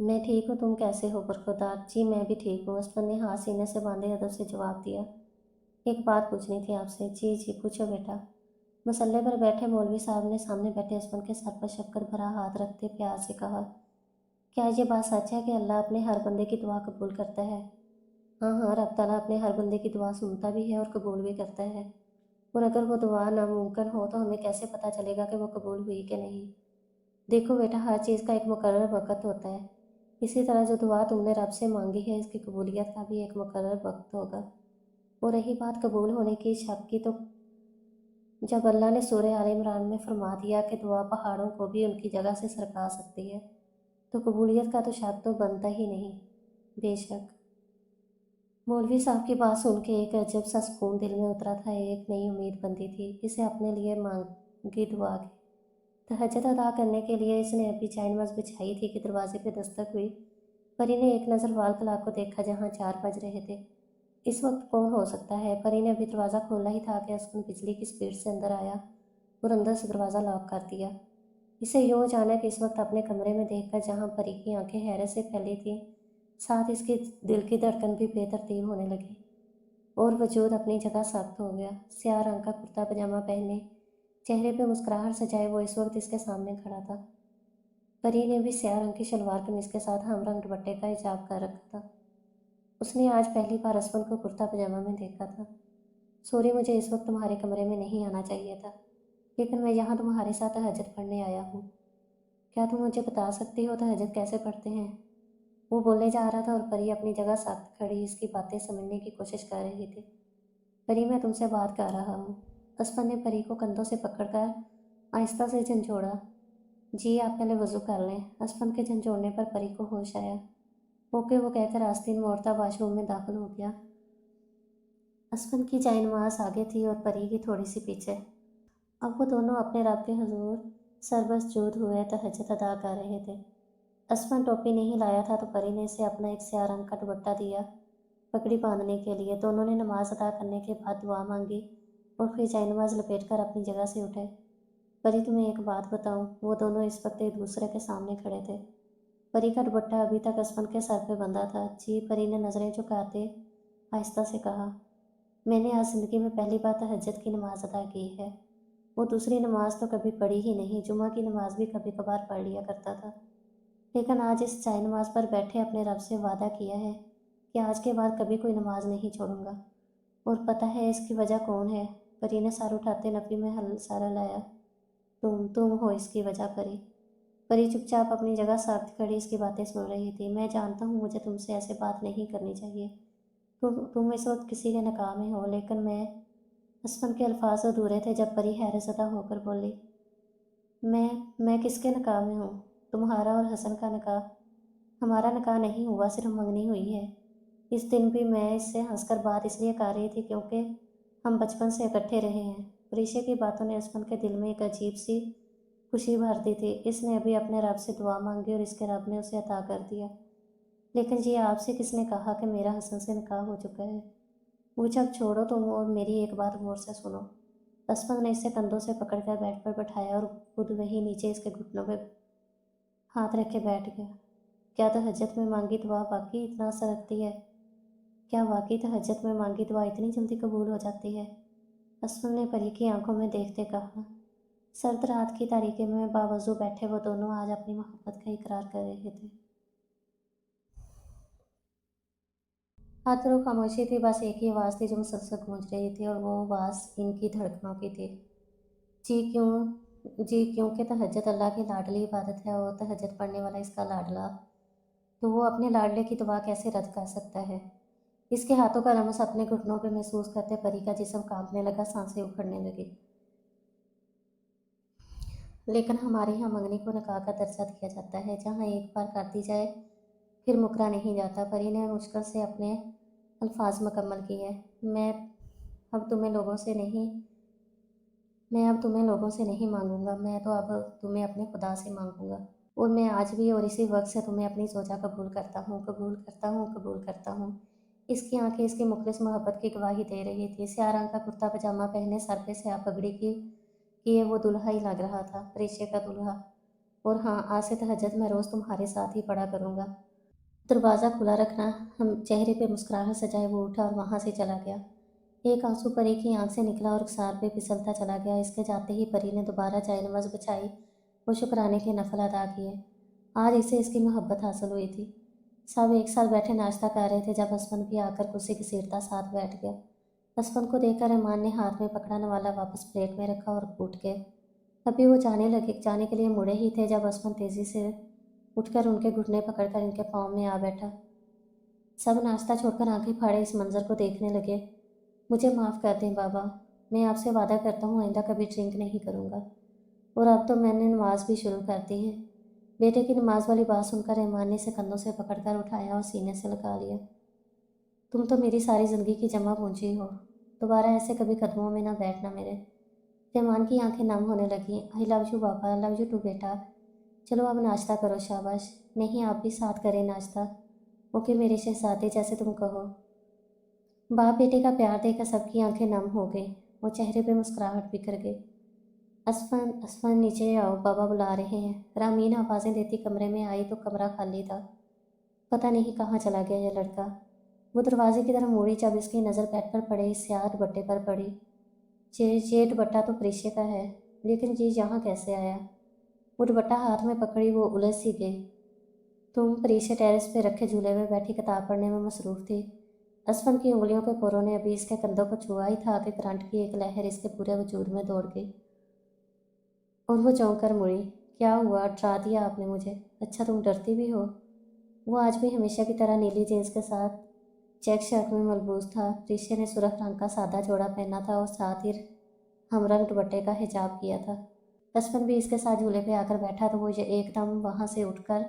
میں ٹھیک ہوں، تم کیسے ہو برخودار؟ جی میں بھی ٹھیک ہوں، اسمد نے ہاتھ سینے سے باندھے ادب سے جواب دیا۔ ایک بات پوچھنی تھی آپ سے۔ جی جی پوچھو بیٹا۔ مسلح پر بیٹھے مولوی صاحب نے سامنے بیٹھے اسمد کے سر پر شفقت بھرا ہاتھ رکھتے پیار سے کہا، کیا یہ بات سچ ہے کہ اللہ اپنے ہر بندے کی دعا قبول کرتا ہے؟ ہاں ہاں، رب تعالیٰ اپنے ہر بندے کی دعا سنتا بھی ہے اور قبول بھی کرتا ہے، اور اگر وہ دعا ناممکن ہو تو ہمیں کیسے پتہ چلے گا کہ وہ قبول ہوئی کہ نہیں؟ دیکھو بیٹا، ہر چیز کا ایک مقرر وقت ہوتا ہے، اسی طرح جو دعا تم نے رب سے مانگی ہے اس کی قبولیت کا بھی ایک مقرر وقت ہوگا۔ اور رہی بات قبول ہونے کی شک کی، تو جب اللہ نے سورہ آل عمران میں فرما دیا کہ دعا پہاڑوں کو بھی ان کی جگہ سے سرکا سکتی ہے، تو قبولیت کا تو شک تو بنتا ہی نہیں۔ بے شک۔ مولوی صاحب کی بات سن کے ایک عجب سا سکون دل میں اترا تھا، ایک نئی امید بندی تھی۔ اسے اپنے لیے مانگی دعا کی تہجد ادا کرنے کے لیے اس نے ابھی چائے نماز بچھائی تھی کہ دروازے پہ دستک ہوئی۔ परी ने एक नज़र वाल क्लॉक को देखा जहाँ 4 बज रहे थे। इस वक्त कौन हो सकता है? परी ने अभी दरवाज़ा खोला ही था कि असफन बिजली की स्पीड से अंदर आया और अंदर से दरवाज़ा लॉक कर दिया। इसे यूँ अचानक इस वक्त अपने कमरे में देखकर जहाँ परी की आंखें हैरत से फैली थीं, साथ इसके दिल की धड़कन भी बेतरतीब होने लगी और वजूद अपनी जगह सख्त हो गया। स्याह रंग का कुर्ता पजामा पहने, चेहरे पे मुस्कुराहट सजाए वो इस वक्त इसके सामने खड़ा था। परी ने भी स्याह रंग की शलवार कमीज के साथ हम रंग दुपट्टे का हिजाब कर रखा था। उसने आज पहली बार असफन को कुर्ता पजामा में देखा था। सॉरी, मुझे इस वक्त तुम्हारे कमरे में नहीं आना चाहिए था, लेकिन मैं यहाँ तुम्हारे साथ तहज्जुद पढ़ने आया हूँ। क्या तुम मुझे बता सकती हो तहज्जुद कैसे पढ़ते हैं? वो बोलने जा रहा था और परी अपनी जगह सख्त खड़ी इसकी बातें समझने की कोशिश कर रही थी। परी, मैं तुमसे बात कर रहा हूँ। असफन ने परी को कंधों से पकड़कर आहिस्ता से झंझोड़ा। जी, आप पहले वज़ू कर लें। असफन के झंझोड़ने पर परी को होश आया। ओके, वो कहकर आस्तीन मोड़ता वॉशरूम में दाखिल हो गया। असफन की जायनमाज़ आगे थी और परी की थोड़ी सी पीछे। अब वो दोनों अपने रब के हुजूर सरबसजूद हुए तहज्जुद अदा कर रहे थे। असफन टोपी नहीं लाया था तो परी ने इसे अपना एक स्याह रंग का दुपट्टा दिया पगड़ी बांधने के लिए। दोनों ने नमाज अदा करने के बाद दुआ मांगी और फिर जायनमाज़ लपेट कर अपनी जगह से उठे। परी, तुम्हें एक बात बताऊं? वो दोनों इस वक्त एक दूसरे के सामने खड़े थे। परी का दुपट्टा अभी तक असफन के सर पे बंधा था। जी, परी ने नज़रें झुकाते आहिस्ता से कहा, मैंने आज ज़िंदगी में पहली बार तहज्जुद की नमाज़ अदा की है। वो दूसरी नमाज तो कभी पढ़ी ही नहीं, जुमा की नमाज भी कभी कभार पढ़ लिया करता था, लेकिन आज इस चाय नमाज पर बैठे अपने रब से वादा किया है कि आज के बाद कभी कोई नमाज नहीं छोड़ूंगा। और पता है इसकी वजह कौन है? परी ने सर उठाते नफी में हल सारा लाया। तुम हो इसकी वजह परी। परी चुपचाप अपनी जगह साथ खड़ी इसकी बातें सुन रही थी। मैं जानता हूँ मुझे तुमसे ऐसे बात नहीं करनी चाहिए। तुम इस वक्त किसी के नकाह में हो, लेकिन असफन के अल्फाज अधूरे थे जब परी हैरतज़दा होकर बोली, मैं किसके नकाह में हूँ? तुम्हारा और हसन का नकाह। हमारा नकाह नहीं हुआ, सिर्फ मंगनी हुई है। इस दिन भी मैं इससे हंसकर बात इसलिए कर रही थी क्योंकि हम बचपन से इकट्ठे रहे हैं। प्रीशे की बातों ने असफन के दिल में एक अजीब सी खुशी भर दी थी। इसने अभी अपने रब से दुआ मांगी और इसके रब ने उसे अता कर दिया। लेकिन जी, आपसे किसने कहा कि मेरा हसन से निकाह हो चुका है? वो जब छोड़ो तुम और मेरी एक बात गौर से सुनो। असफन ने इसे कंधों से पकड़कर बेड पर बैठाया और खुद वही नीचे इसके घुटनों पर हाथ रख के बैठ गया। क्या तहज्जुद में मांगी दुआ वाकई इतना असर रखती है? क्या वाकई तहज्जुद में मांगी दुआ इतनी जल्दी कबूल हो जाती है? असफन ने परी की आंखों में देखते कहा। सर्द रात की तारीकी में बावजू बैठे वो दोनों आज अपनी मोहब्बत का इकरार कर रहे थे। हर तरफ खामोशी थी, बस एक ही आवाज़ थी जो मुसलसल गूंज रही थी और वो आवाज़ इनकी धड़कनों की थी। जी क्यों? जी, क्योंकि तहज्जुद अल्लाह की लाडली इबादत है और तहज्जुद पढ़ने वाला इसका लाडला, तो वो अपने लाडले की दुआ कैसे रद्द कर सकता है? इसके हाथों का लम्स अपने घुटनों पे महसूस करते परी का जिस्म कांपने लगा, सांसें उखड़ने लगी। लेकिन हमारे यहाँ मंगनी को निकाह का दर्जा दिया जाता है, जहाँ एक बार कर दी जाए फिर मुकरा नहीं जाता। परी ने मुश्किल से अपने अल्फाज मुकम्मल किए। अब तुम्हें लोगों से नहीं मैं अब तुम्हें लोगों से नहीं मांगूंगा, मैं तो अब तुम्हें अपने खुदा से मांगूंगा। और मैं आज भी और इसी वक्त से तुम्हें अपनी सोचा कबूल करता हूँ, कबूल करता हूँ, कबूल करता हूँ। इसकी आंखें इसकी मुखलिस मोहब्बत की गवाही दे रही थी। स्याह रंग का कुर्ता पजामा पहने, सर पे स्याह पगड़ी की किए वो दुल्हा ही लग रहा था, परिचय का दुल्हा। और हाँ, आज से तहज्जुद मैं रोज़ तुम्हारे साथ ही पढ़ा करूँगा। दरवाज़ा खुला रखना। हम चेहरे पे मुस्कुराहट सजाए वो उठा और वहाँ से चला गया। एक आंसू परी की आंख से निकला और रुखसार पे फिसलता चला गया। इसके जाते ही परी ने दोबारा जायनमाज़ बिछाई और शुक्राने के नफल अदा किए। आज इसे इसकी मोहब्बत हासिल हुई थी। सब एक साथ बैठे नाश्ता कर रहे थे जब असफन भी आकर कुर्सी घसीटता साथ बैठ गया। असफन को देखकर रहमान ने हाथ में पकड़ा नवाला वापस प्लेट में रखा और उठ के अभी वो जाने के लिए मुड़े ही थे जब असफन तेज़ी से उठकर उनके घुटने पकड़कर इनके पाँव में आ बैठा। सब नाश्ता छोड़कर आंखें फाड़े इस मंजर को देखने लगे। मुझे माफ़ कर दें बाबा, मैं आपसे वादा करता हूँ आइंदा कभी ड्रिंक नहीं करूँगा। और अब तो मैंने नमाज भी शुरू कर दी है। बेटे की नमाज वाली बात सुनकर रहमान ने इसे कंधों से पकड़कर उठाया और सीने से लगा लिया। तुम तो मेरी सारी ज़िंदगी की जमा पूंजी हो, दोबारा ऐसे कभी कदमों में ना बैठना मेरे। रहमान की आंखें नम होने लगीं। आई लव यू बाबा, लव यू टू बेटा। चलो अब नाश्ता करो, शाबाश। नहीं, आप भी साथ करें नाश्ता। ओके मेरे शहजादे, जैसे तुम कहो। बाप बेटे का प्यार देखकर सबकी आंखें नम हो गई। वो चेहरे पे मुस्कुराहट बिखर गई। असफन असफन, नीचे आओ, बाबा बुला रहे हैं। रामीन आवाज़ें देती कमरे में आई तो कमरा खाली था। पता नहीं कहाँ चला गया यह लड़का। वो दरवाजे की तरफ मुड़ी जब इसकी नज़र बेड पर पड़े इस स्याह दुपट्टे पर पड़ी। ये दुपट्टा तो प्रेष्य का है, लेकिन ये यहाँ कैसे आया? वो दुपट्टा हाथ में पकड़ी वो उलझ सी गई। तुम प्रेष्य टेरेस पे रखे झूले में बैठी किताब पढ़ने में मसरूफ़ थी। असफन की उंगलियों के पोरों ने अभी इसके कंधों को छुआ ही था कि करंट की एक लहर इसके पूरे वजूद में दौड़ गई और वो चौंक कर मुड़ी। क्या हुआ? डरा दिया आपने मुझे? अच्छा, तुम डरती भी हो? वो आज भी हमेशा की तरह नीली जीन्स के साथ चेक शर्ट में मलबूस था। प्रेष्य ने सुर्ख रंग का सादा जोड़ा पहना था और साथ ही हमरंग दुपट्टे का हिजाब किया था। असफन भी इसके साथ झूले पे आकर बैठा तो वो ये एकदम वहाँ से उठकर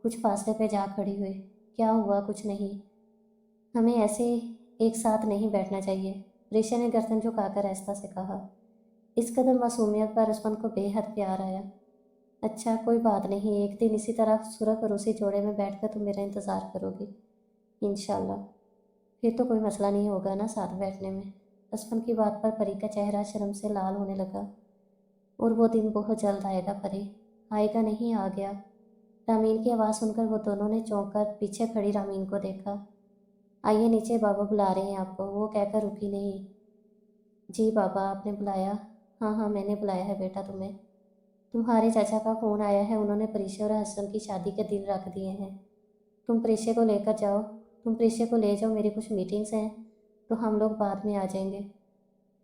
कुछ फासले पे जा खड़ी हुई। क्या हुआ? कुछ नहीं, हमें ऐसे एक साथ नहीं बैठना चाहिए, प्रेष्य ने गर्दन झुकाकर आहिस्ता से कहा। इस कदर मासूमियत पर असफन को बेहद प्यार आया। अच्छा, कोई बात नहीं, एक दिन इसी तरह सुरख और उसी जोड़े में बैठकर तुम मेरा इंतज़ार करोगी इंशाल्लाह। फिर तो कोई मसला नहीं होगा ना साथ बैठने में। असफन की बात पर परी का चेहरा शर्म से लाल होने लगा। और वो दिन बहुत जल्द आएगा परी। आएगा नहीं, आ गया। रामीन की आवाज़ सुनकर वो दोनों ने चौंक कर पीछे खड़ी रामीन को देखा। आइए नीचे, बाबा बुला रहे हैं आपको, वो कहकर रुकी नहीं। जी बाबा, आपने बुलाया? हाँ हाँ, मैंने बुलाया है बेटा तुम्हें। तुम्हारे चाचा का फ़ोन आया है, उन्होंने प्रेष्य और हसन की शादी के दिन रख दिए हैं। तुम प्रेष्य को लेकर जाओ। तुम प्रेष्य को ले जाओ, मेरी कुछ मीटिंग्स हैं तो हम लोग बाद में आ जाएंगे।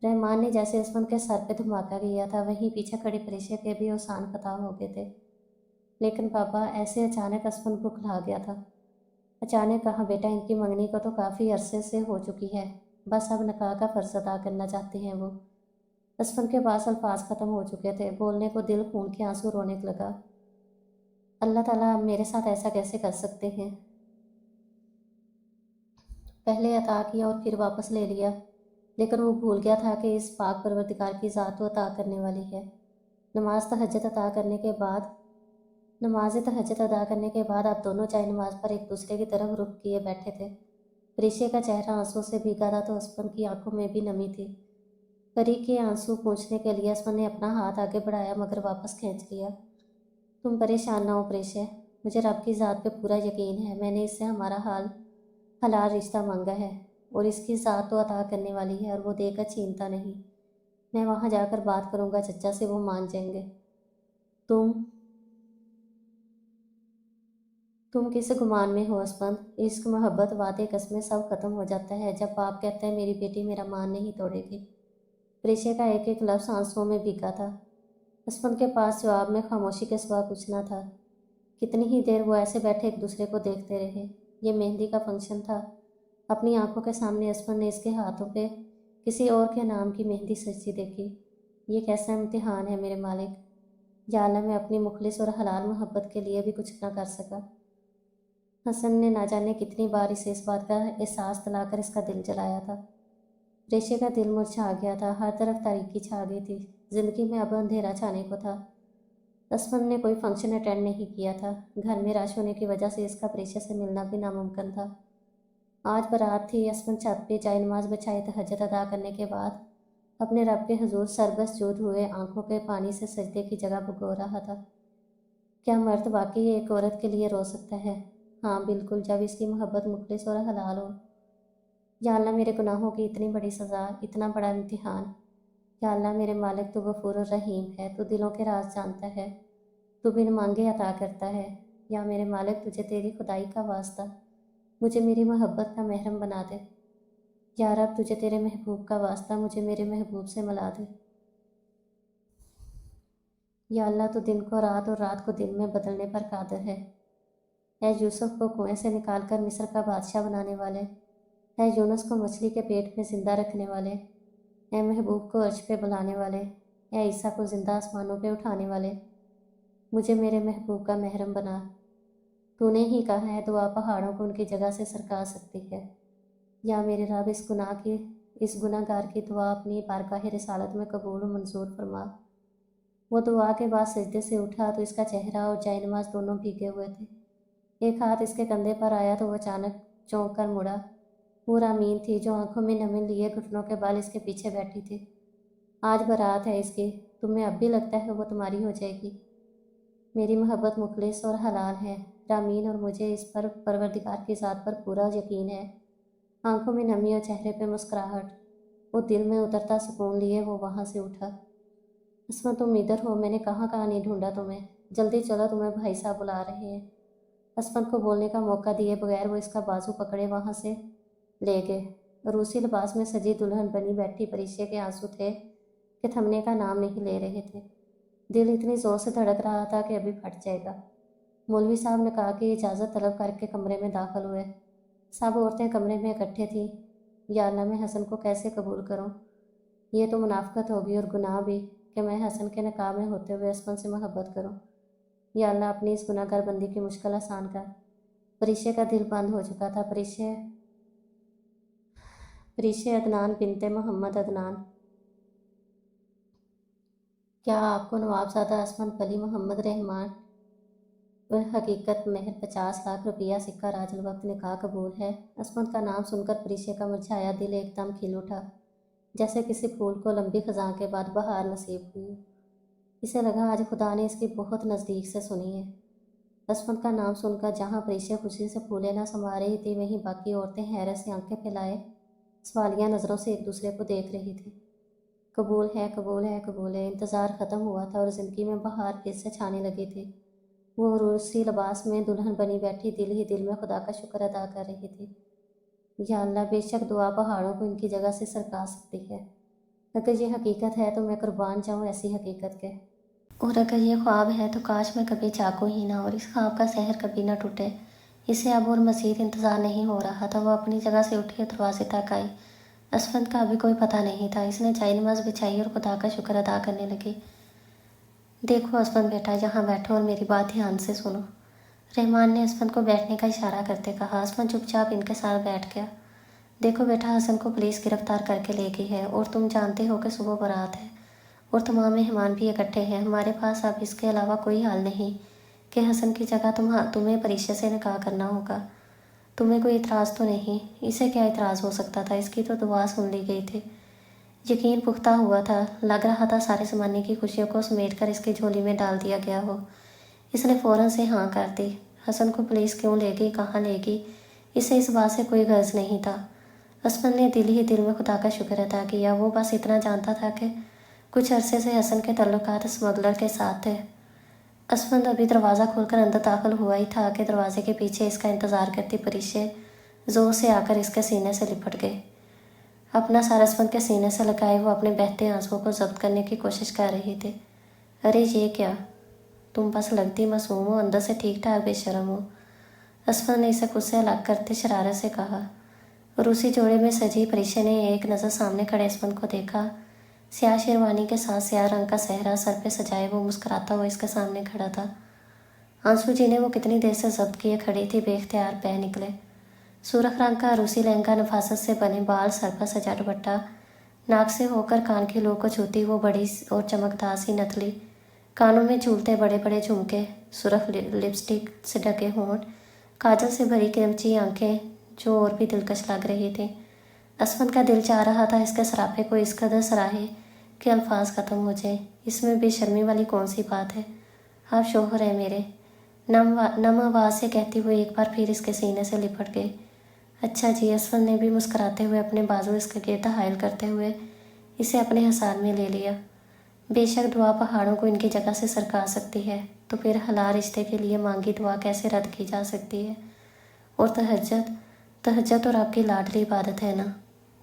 रहमान ने जैसे असफन के सर पे धमाका किया था वहीं पीछे खड़े प्रेष्य के भी औसान खताब हो गए थे। लेकिन पापा, ऐसे अचानक असफन बुखला गया था। अचानक कहाँ बेटा, इनकी मंगनी को तो काफ़ी अरसे से हो चुकी है, बस अब निकाह का फ़र्ज अदा करना चाहते हैं वो। असफन के पास अल्फाज ख़त्म हो चुके थे, बोलने को दिल खून के आंसू रोने लगा। अल्लाह ताला अब मेरे साथ ऐसा कैसे कर सकते हैं? पहले अता किया और फिर वापस ले लिया, लेकिन वो भूल गया था कि इस पाक परवरदिगार की ज़ात तो अता करने वाली है। नमाज तहज्जुद अता करने के बाद नमाज तहज्जुद अदा करने के बाद आप दोनों चाय नमाज पर एक दूसरे की तरफ रुख किए बैठे थे। प्रेष्य का चेहरा आंसुओं से भीगा था तो असफन की आंखों में भी नमी थी। परी के आंसू पोंछने के लिए असफन ने अपना हाथ आगे बढ़ाया मगर वापस खींच लिया। तुम परेशान ना हो प्रेष्य, मुझे रब की ज़ात पे पूरा यकीन है। मैंने इससे हमारा हलाल रिश्ता मांगा है और इसकी ज़ात तो अता करने वाली है और वो देकर छीनता नहीं। मैं वहाँ जाकर बात करूँगा चचा से, वो मान जाएंगे। तुम तुम किस गुमान में हो असफन? इश्क, मोहब्बत, वादे, कस्में सब खत्म हो जाता है जब बाप कहता है मेरी बेटी मेरा मान नहीं तोड़ेगी। प्रेष्य का एक एक लफ्ज़ आंसुओं में भीगा था। असफन के पास जवाब में खामोशी के सिवा कुछ न था। कितनी ही देर वो ऐसे बैठे एक दूसरे को देखते रहे। ये मेहंदी का फंक्शन था। अपनी आंखों के सामने असफन ने इसके हाथों पे किसी और के नाम की मेहंदी सजती देखी। ये कैसा इम्तिहान है मेरे मालिक। या अल्लाह, मैं अपनी मुखलिस और हलाल मोहब्बत के लिए भी कुछ ना कर सका। हसन ने ना जाने कितनी बार इसे इस बात का एहसास दिलाकर इसका दिल जलाया था। प्रेष्य का दिल मुरझा गया था, हर तरफ तारीकी छा गई थी। जिंदगी में अब अंधेरा छाने को था। असफन ने कोई फंक्शन अटेंड नहीं किया था। घर में रश होने की वजह से इसका प्रेष्य से मिलना भी नामुमकिन था। आज बारात थी। असफन छत पे चाय नमाज बिछाई तहज्जुद अदा करने के बाद अपने रब के हुजूर सरबसजूद हुए आंखों के पानी से सजदे की जगह भगो रहा था। क्या मर्द वाकई एक औरत के लिए रो सकता है? हाँ बिल्कुल, जब इसकी मोहब्बत मुखलिस और हलाल हो। या अल्लाह, मेरे गुनाहों की इतनी बड़ी सज़ा, इतना बड़ा इम्तिहान। या अल्लाह, मेरे मालिक तू गफूर और रहीम है, तू दिलों के राज जानता है, तू बिन मांगे अता करता है। या मेरे मालिक, तुझे तेरी खुदाई का वास्ता मुझे मेरी मोहब्बत का महरम बना दे। या रब, तुझे तेरे महबूब का वास्ता मुझे मेरे महबूब से मिला दे। या अल्लाह, तू दिन को रात और रात को दिन में बदलने पर कादिर है। है यूसुफ को कुएं से निकाल कर मिस्र का बादशाह बनाने वाले, है यूनुस को मछली के पेट में जिंदा रखने वाले, है महबूब को अर्श पे बुलाने वाले, है ईसा को जिंदा आसमानों पे उठाने वाले, मुझे मेरे महबूब का महरम बना। तूने ही कहा है दुआ पहाड़ों को उनकी जगह से सरका सकती है। या मेरे रब, इस गुनाहगार की दुआ अपनी बारगाह रिसालत में कबूल और मंजूर फरमा। वो दुआ के बाद सजदे से उठा तो इसका चेहरा और जायनमाज दोनों भीगे हुए थे। एक हाथ इसके कंधे पर आया तो वो अचानक चौंक कर मुड़ा। वो रामीन थी जो आंखों में नमी लिए घुटनों के बल इसके पीछे बैठी थी। आज बारात है इसकी, तुम्हें अब भी लगता है वो तुम्हारी हो जाएगी? मेरी मोहब्बत मुखलिस और हलाल है रामीन, और मुझे इस पर परवरदिगार की ज़ात पर पूरा यकीन है। आंखों में नमी और चेहरे पे मुस्कुराहट, वो दिल में उतरता सुकून लिए वो वहाँ से उठा। अस्मा तुम इधर हो, मैंने कहाँ कहाँ नहीं ढूंढा तुम्हें, जल्दी चलो तुम्हें भाई साहब बुला रहे हैं। असमत को बोलने का मौका दिए बगैर वो इसका बाजू पकड़े वहाँ से ले गए। रूसी लिबास में सजी दुल्हन बनी बैठी परिश्य के आंसू थे कि थमने का नाम नहीं ले रहे थे। दिल इतनी ज़ोर से धड़क रहा था कि अभी फट जाएगा। मौलवी साहब ने कहा कि इजाज़त तलब करके कमरे में दाखिल हुए। सब औरतें कमरे में इकट्ठे थीं। या अल्लाह, मैं हसन को कैसे कबूल करूं? ये तो मुनाफकत होगी और गुनाह भी कि मैं हसन के निकाह में होते हुए असमन से मोहब्बत करूं। या अल्लाह, अपनी इस गुनाहगार बंदी की मुश्किल आसान कर। परिश्य का दिल बंद हो चुका था। परिश्य परिश्य अदनान बिनते मोहम्मद अदनान, क्या आपको नवाबजादा असमन अली मोहम्मद रहमान हकीकत महर 50 लाख रुपया सिक्का राजल वक्त निकाह कबूल है? असमत का नाम सुनकर परिश्य का मुरझाया दिल एकदम खिल उठा, जैसे किसी फूल को लंबी खजां के बाद बहार नसीब हुई। इसे लगा आज खुदा ने इसकी बहुत नज़दीक से सुनी है। असमत का नाम सुनकर जहाँ परिश्य खुशी से फूले न समा रही थी, वहीं बाकी औरतें हैरत से आंखें फैलाए सवालिया नज़रों से एक दूसरे को देख रही थी। कबूल है, कबूल है, कबूल है। इंतज़ार ख़त्म हुआ था और ज़िंदगी में बहार फिर से छाने लगी थी। वो रूसी लिबास में दुल्हन बनी बैठी दिल ही दिल में खुदा का शुक्र अदा कर रही थी। या अल्लाह, बेशक दुआ पहाड़ों को इनकी जगह से सरका सकती है। अगर ये हकीकत है तो मैं कुर्बान जाऊँ ऐसी हकीकत के, और अगर ये ख्वाब है तो काश मैं कभी जागूं ही ना और इस ख्वाब का सहर कभी ना टूटे। इसे अब और मज़ीद इंतज़ार नहीं हो रहा था। वो अपनी जगह से उठी और दरवाजे तक आई। असफंद का अभी कोई पता नहीं था। इसने चाय नमाज बिछाई और खुदा का शुक्र अदा करने लगी। देखो असफंद बेटा, यहाँ बैठो और मेरी बात ध्यान से सुनो। रहमान ने असफंद को बैठने का इशारा करते कहा। असफंद चुपचाप इनके साथ बैठ गया। देखो बेटा, हसन को पुलिस गिरफ्तार करके ले गई है और तुम जानते हो कि सुबह बारात है और तमाम मेहमान भी इकट्ठे हैं। हमारे पास अब इसके अलावा कोई हल नहीं कि हसन की जगह तुम्हें परिश्य से निकाह करना होगा। तुम्हें कोई इतराज़ तो नहीं? इसे क्या इतराज़ हो सकता था? इसकी तो दुआ सुन ली गई थी। यकीन पुख्ता हुआ था। लग रहा था सारे ज़माने की खुशियों को समेट कर इसकी झोली में डाल दिया गया हो। इसने फ़ौरन से हाँ कर दी। हसन को पुलिस क्यों ले गई, कहाँ ले गई, इसे इस बात से कोई गर्ज नहीं था। असमन ने दिल ही दिल में खुदा का शुक्र अदा किया। वो बस इतना जानता था कि कुछ अरसे से हसन के तल्लुकात स्मगलर के साथ थे। असमंद अभी दरवाज़ा खोलकर अंदर दाखिल हुआ ही था कि दरवाजे के पीछे इसका इंतज़ार करती परिश्य ज़ोर से आकर इसके सीने से लिपट गए। अपना सर असमंद के सीने से लगाए वो अपने बहते आंसुओं को जब्त करने की कोशिश कर रही थी। अरे ये क्या, तुम बस लगती मासूम हो, अंदर से ठीक ठाक बेशरम हो। असमंद ने इसे खुद से अलग करते शरारत से कहा। रूसी जोड़े में सजी परिश्य ने एक नज़र सामने खड़े असमंद को देखा। स्याह शेरवानी के साथ स्याह रंग का सहरा सर पे सजाए वो मुस्कुराता हुआ इसके सामने खड़ा था। आंसू जिन्हें वो कितनी देर से जब्त किए खड़ी थी बेख्तियार बह निकले। सुर्ख रंग का रूसी लहंगा, नफासत से बने बाल, सर पर सजा दुपट्टा, नाक से होकर कान की लो को छूती वो बड़ी और चमकदार सी नथली, कानों में झूलते बड़े बड़े झुमके, सुर्ख लिपस्टिक से ढके होंठ, काजल से भरी किरमची आंखें जो और भी दिलकश लग रही थी। असमत का दिल चाह रहा था इसके सरापे को इस कदर सराहे कि अल्फाज ख़त्म हो जाए। इसमें बेशर्मी वाली कौन सी बात है? आप शोहर है मेरे, नम आवाज़ से कहती हुए एक बार फिर इसके सीने से लिपट गई। अच्छा जी। असफल ने भी मुस्कुराते हुए अपने बाजू इसके गिरद हायल करते हुए इसे अपने हसार में ले लिया। बेशक दुआ पहाड़ों को इनकी जगह से सरका सकती है, तो फिर हलाल रिश्ते के लिए मांगी दुआ कैसे रद्द की जा सकती है? और तहज्जुद और आपकी लाडली इबादत है ना,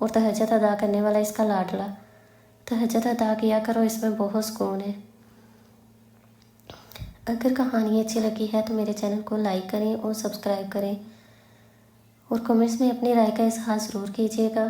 और तहज्जुद अदा करने वाला इसका लाडला। तहज्जुद अदा किया करो, इसमें बहुत सुकून है। अगर कहानी अच्छी लगी है तो मेरे चैनल को लाइक करें और सब्सक्राइब करें और कमेंट्स में अपनी राय का इजहार ज़रूर कीजिएगा।